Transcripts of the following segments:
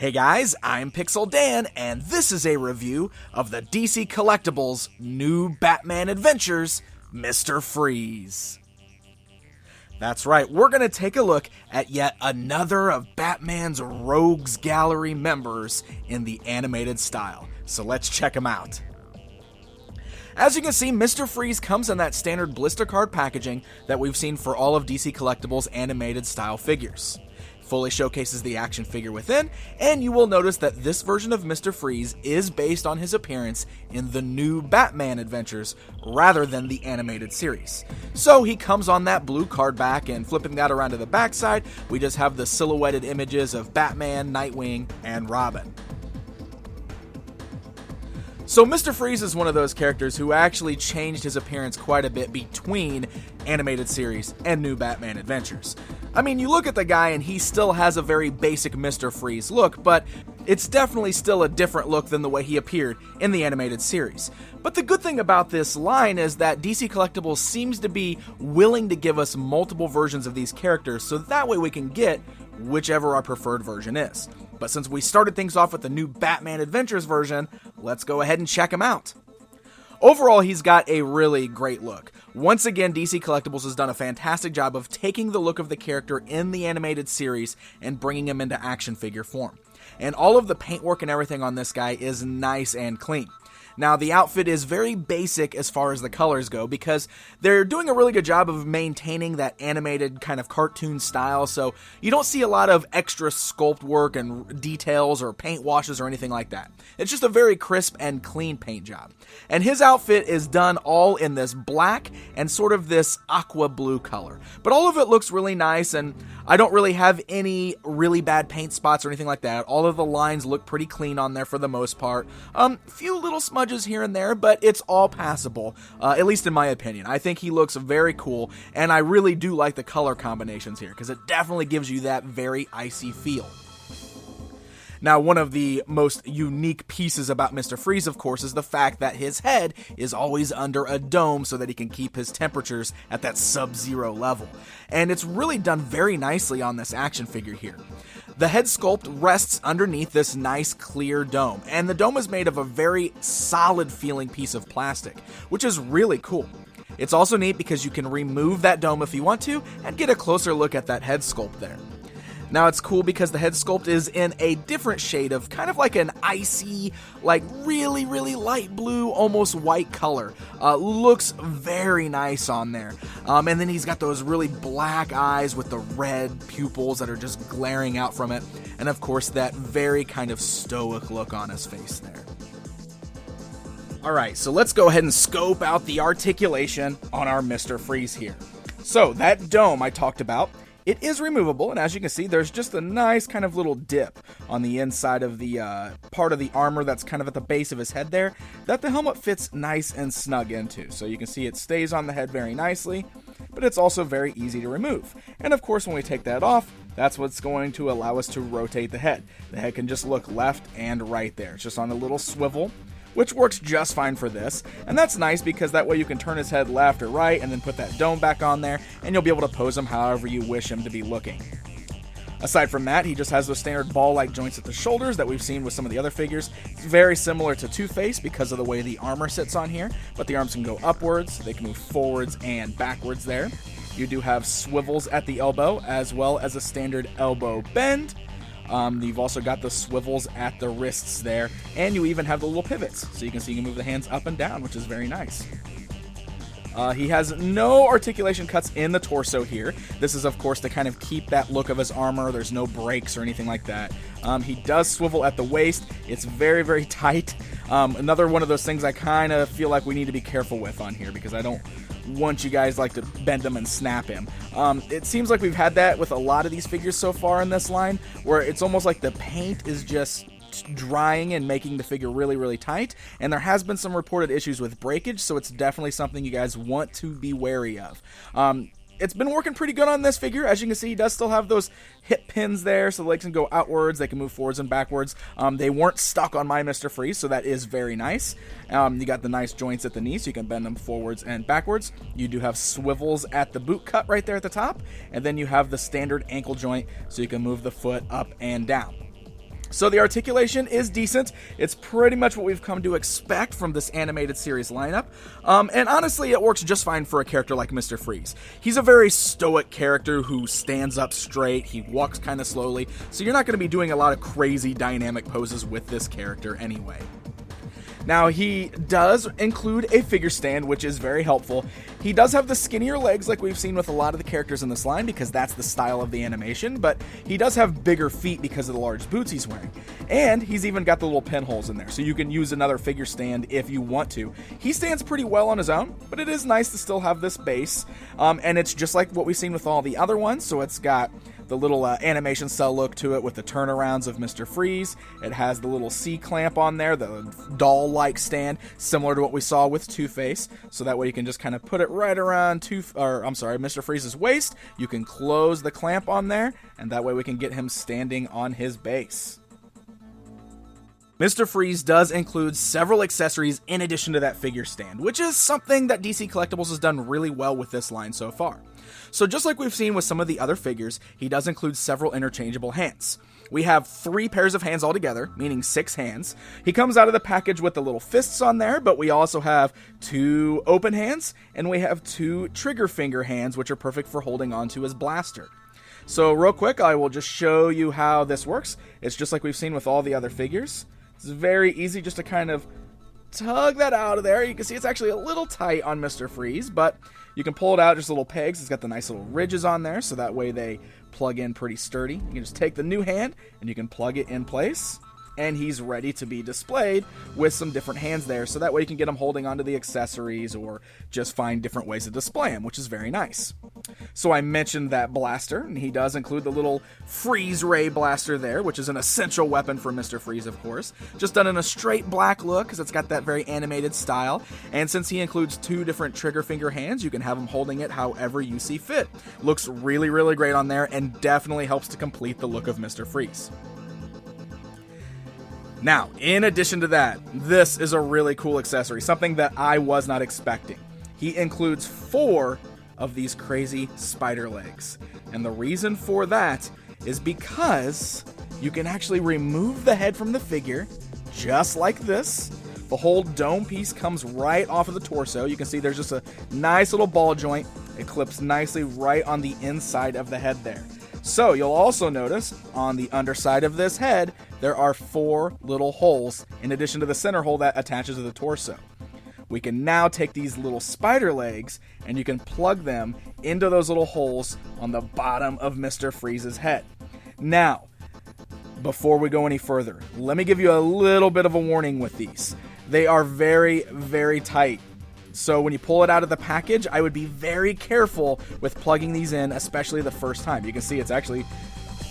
Hey guys, I'm Pixel Dan, and this is a review of the DC Collectibles new Batman Adventures, Mr. Freeze. That's right, we're going to take a look at yet another of Batman's Rogues Gallery members in the animated style. So let's check them out. As you can see, Mr. Freeze comes in that standard blister card packaging that we've seen for all of DC Collectibles animated style figures. Fully showcases the action figure within, and you will notice that this version of Mr. Freeze is based on his appearance in the new Batman Adventures rather than the animated series. So he comes on that blue card back, and flipping that around to the backside, we just have the silhouetted images of Batman, Nightwing, and Robin. So Mr. Freeze is one of those characters who actually changed his appearance quite a bit between animated series and new Batman Adventures. I mean, you look at the guy and he still has a very basic Mr. Freeze look, but it's definitely still a different look than the way he appeared in the animated series. But the good thing about this line is that DC Collectibles seems to be willing to give us multiple versions of these characters, so that way we can get whichever our preferred version is. But since we started things off with the new Batman Adventures version, let's go ahead and check him out. Overall, he's got a really great look. Once again, DC Collectibles has done a fantastic job of taking the look of the character in the animated series and bringing him into action figure form. And all of the paintwork and everything on this guy is nice and clean. Now, the outfit is very basic as far as the colors go because they're doing a really good job of maintaining that animated kind of cartoon style, so you don't see a lot of extra sculpt work and details or paint washes or anything like that. It's just a very crisp and clean paint job. And his outfit is done all in this black and sort of this aqua blue color. But all of it looks really nice, and I don't really have any really bad paint spots or anything like that. All of the lines look pretty clean on there for the most part. Few little smudges here and there, but it's all passable, at least in my opinion. I think he looks very cool, and I really do like the color combinations here, because it definitely gives you that very icy feel. Now, one of the most unique pieces about Mr. Freeze, of course, is the fact that his head is always under a dome so that he can keep his temperatures at that sub-zero level. And it's really done very nicely on this action figure here. The head sculpt rests underneath this nice clear dome, and the dome is made of a very solid feeling piece of plastic, which is really cool. It's also neat because you can remove that dome if you want to and get a closer look at that head sculpt there. Now, it's cool because the head sculpt is in a different shade of kind of like an icy, like really, really light blue, almost white color. Looks very nice on there. And then he's got those really black eyes with the red pupils that are just glaring out from it. And of course, that very kind of stoic look on his face there. Alright, so let's go ahead and scope out the articulation on our Mr. Freeze here. So, that dome I talked about, it is removable, and as you can see, there's just a nice kind of little dip on the inside of the part of the armor that's kind of at the base of his head there, that the helmet fits nice and snug into. So you can see it stays on the head very nicely, but it's also very easy to remove. And of course, when we take that off, that's what's going to allow us to rotate the head. The head can just look left and right there. It's just on a little swivel, which works just fine for this, and that's nice because that way you can turn his head left or right and then put that dome back on there, and you'll be able to pose him however you wish him to be looking. Aside from that, he just has those standard ball-like joints at the shoulders that we've seen with some of the other figures. It's very similar to Two-Face because of the way the armor sits on here, but the arms can go upwards, they can move forwards and backwards there. You do have swivels at the elbow, as well as a standard elbow bend. You've also got the swivels at the wrists there, and you even have the little pivots, so you can see you can move the hands up and down, which is very nice. He has no articulation cuts in the torso here. This is, of course, to kind of keep that look of his armor. There's no breaks or anything like that. He does swivel at the waist. It's very, very tight. Another one of those things I kind of feel like we need to be careful with on here, because I don't want you guys like to bend him and snap him. It seems like we've had that with a lot of these figures so far in this line, where it's almost like the paint is just drying and making the figure really, really tight, and there has been some reported issues with breakage, so it's definitely something you guys want to be wary of. It's been working pretty good on this figure. As you can see, he does still have those hip pins there, so the legs can go outwards, they can move forwards and backwards. They weren't stuck on my Mr. Freeze, so that is very nice. You got the nice joints at the knee, so you can bend them forwards and backwards. You do have swivels at the boot cut right there at the top, and then you have the standard ankle joint, so you can move the foot up and down. So the articulation is decent. It's pretty much what we've come to expect from this animated series lineup. And honestly, it works just fine for a character like Mr. Freeze. He's a very stoic character who stands up straight. He walks kind of slowly. So you're not going to be doing a lot of crazy dynamic poses with this character anyway. Now, he does include a figure stand, which is very helpful. He does have the skinnier legs like we've seen with a lot of the characters in this line because that's the style of the animation, but he does have bigger feet because of the large boots he's wearing. And he's even got the little pinholes in there, so you can use another figure stand if you want to. He stands pretty well on his own, but it is nice to still have this base. And it's just like what we've seen with all the other ones, so it's got the little animation cell look to it with the turnarounds of Mr. Freeze. It has the little C-clamp on there, the doll-like stand, similar to what we saw with Two-Face. So that way you can just kind of put it right around Mr. Freeze's waist. You can close the clamp on there, and that way we can get him standing on his base. Mr. Freeze does include several accessories in addition to that figure stand, which is something that DC Collectibles has done really well with this line so far. So just like we've seen with some of the other figures, he does include several interchangeable hands. We have 3 pairs of hands altogether, meaning 6 hands. He comes out of the package with the little fists on there, but we also have 2 open hands, and we have 2 trigger finger hands, which are perfect for holding onto his blaster. So real quick, I will just show you how this works. It's just like we've seen with all the other figures. It's very easy just to kind of tug that out of there. You can see it's actually a little tight on Mr. Freeze, but you can pull it out, just little pegs. It's got the nice little ridges on there, so that way they plug in pretty sturdy. You can just take the new hand, and you can plug it in place, and he's ready to be displayed with some different hands there, so that way you can get him holding onto the accessories or just find different ways to display him, which is very nice. So I mentioned that blaster, and he does include the little freeze ray blaster there, which is an essential weapon for Mr. Freeze, of course. Just done in a straight black look, because it's got that very animated style. And since he includes 2 different trigger finger hands, you can have him holding it however you see fit. Looks really, really great on there, and definitely helps to complete the look of Mr. Freeze. Now, in addition to that, this is a really cool accessory, something that I was not expecting. He includes 4 of these crazy spider legs. And the reason for that is because you can actually remove the head from the figure, just like this. The whole dome piece comes right off of the torso. You can see there's just a nice little ball joint. It clips nicely right on the inside of the head there. So you'll also notice on the underside of this head, there are 4 little holes in addition to the center hole that attaches to the torso. We can now take these little spider legs and you can plug them into those little holes on the bottom of Mr. Freeze's head. Now, before we go any further, let me give you a little bit of a warning with these. They are very, very tight. So when you pull it out of the package, I would be very careful with plugging these in, especially the first time. You can see it's actually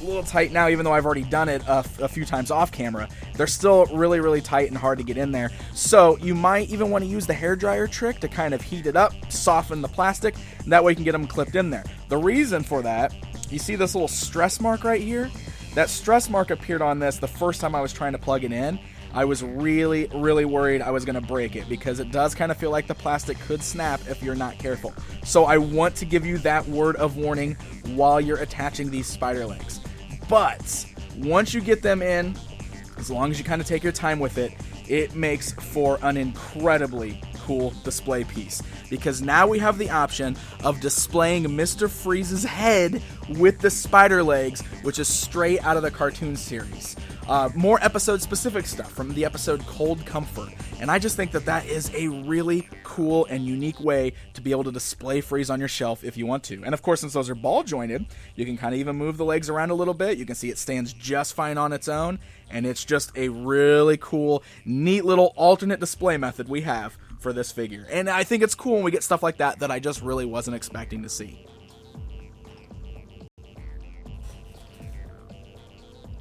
a little tight now, even though I've already done it a few times off camera. They're still really, really tight and hard to get in there. So you might even want to use the hairdryer trick to kind of heat it up, soften the plastic, and that way you can get them clipped in there. The reason for that, you see this little stress mark right here? That stress mark appeared on this the first time I was trying to plug it in. I was really, really worried I was going to break it because it does kind of feel like the plastic could snap if you're not careful. So I want to give you that word of warning while you're attaching these spider legs. But once you get them in, as long as you kind of take your time with it, it makes for an incredibly cool display piece, because now we have the option of displaying Mr. Freeze's head with the spider legs, which is straight out of the cartoon series. More episode-specific stuff from the episode Cold Comfort, and I just think that that is a really cool and unique way to be able to display Freeze on your shelf if you want to. And of course, since those are ball-jointed, you can kind of even move the legs around a little bit. You can see it stands just fine on its own, and it's just a really cool, neat little alternate display method we have for this figure. And I think it's cool when we get stuff like that that I just really wasn't expecting to see.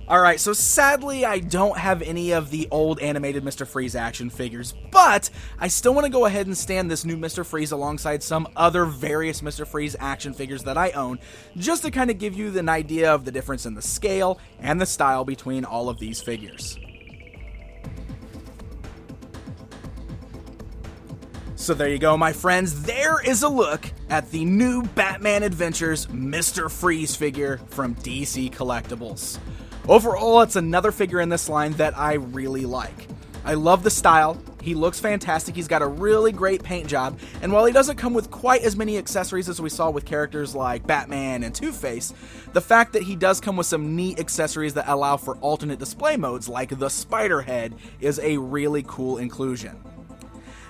Alright, so sadly I don't have any of the old animated Mr. Freeze action figures, but I still want to go ahead and stand this new Mr. Freeze alongside some other various Mr. Freeze action figures that I own, just to kind of give you an idea of the difference in the scale and the style between all of these figures. So there you go, my friends. There is a look at the new Batman Adventures Mr. Freeze figure from DC Collectibles. Overall, it's another figure in this line that I really like. I love the style, he looks fantastic, he's got a really great paint job, and while he doesn't come with quite as many accessories as we saw with characters like Batman and Two-Face, the fact that he does come with some neat accessories that allow for alternate display modes like the spider head is a really cool inclusion.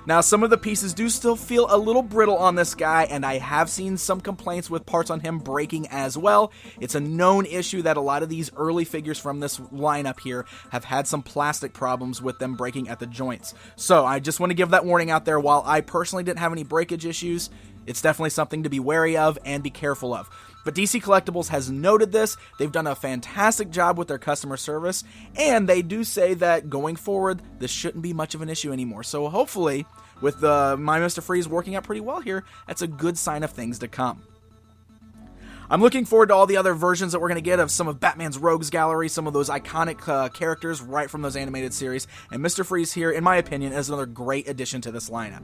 Now, some of the pieces do still feel a little brittle on this guy, and I have seen some complaints with parts on him breaking as well. It's a known issue that a lot of these early figures from this lineup here have had some plastic problems with them breaking at the joints. So I just want to give that warning out there. While I personally didn't have any breakage issues, it's definitely something to be wary of and be careful of. But DC Collectibles has noted this, they've done a fantastic job with their customer service, and they do say that going forward, this shouldn't be much of an issue anymore. So hopefully, with My Mr. Freeze working out pretty well here, that's a good sign of things to come. I'm looking forward to all the other versions that we're going to get of some of Batman's Rogues Gallery, some of those iconic characters right from those animated series, and Mr. Freeze here, in my opinion, is another great addition to this lineup.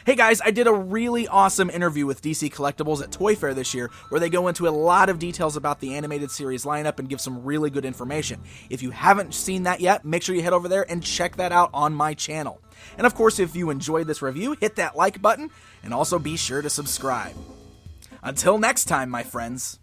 Hey guys, I did a really awesome interview with DC Collectibles at Toy Fair this year where they go into a lot of details about the animated series lineup and give some really good information. If you haven't seen that yet, make sure you head over there and check that out on my channel. And of course, if you enjoyed this review, hit that like button and also be sure to subscribe. Until next time, my friends.